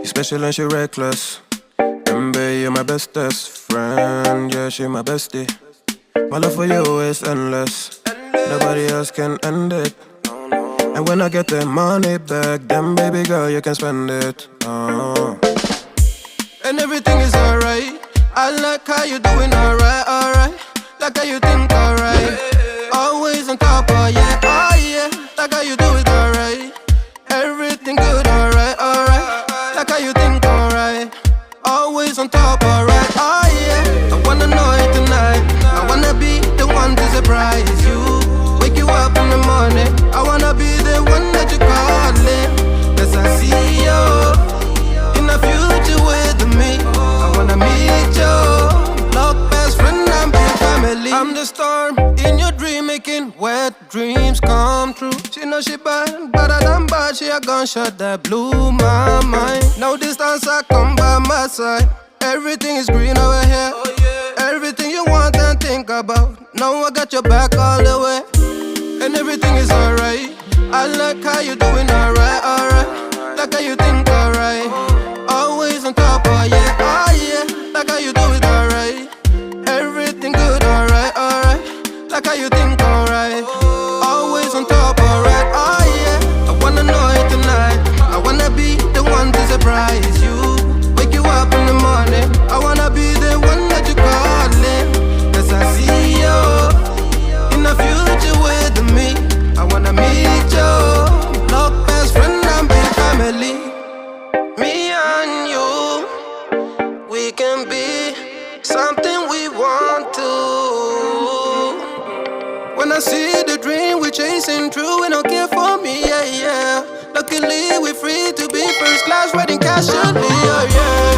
You special and she reckless. Baby, you're my bestest friend. Yeah, she my bestie. My love for you is endless. Nobody else can end it. And when I get the money back, then baby girl, you can spend it. And everything is alright. I like how you doing alright, alright. Like how you think alright. Always on top, oh yeah, oh yeah. Like how you do it alright. Everything good, alright, alright. Like how you think alright. Always on top, alright, oh yeah. I wanna know it tonight. I wanna be the one to surprise you. Wake you up in the morning. I wanna be the one that you calling. Cause I see you in the future with me. I wanna meet you. Love best friend and big family. I'm the storm in your dream, making wet dreams come true. She know she bad, but I done bad. She a gunshot that blew my mind. No distance, I come by my side. Everything is green over here. Everything you want and think about. Now I got your back all the way. And everything is alright. I like how you doing alright, alright. Like how you think alright. Always on top, oh yeah, oh yeah. Like how you do it alright. Everything good, alright, alright. Like how you think alright. Always on top, alright, oh yeah. I wanna know it tonight. I wanna be the one to surprise you. Wake you up in the morning. I wanna be the one that you calling. Cause I see you in the future with me. I wanna meet you. Love best friend and big family. Me and you, we can be something we want to. When I see the dream we're chasing true, we don't care for me, yeah, yeah. Luckily we're free to be first class wedding casually, oh yeah.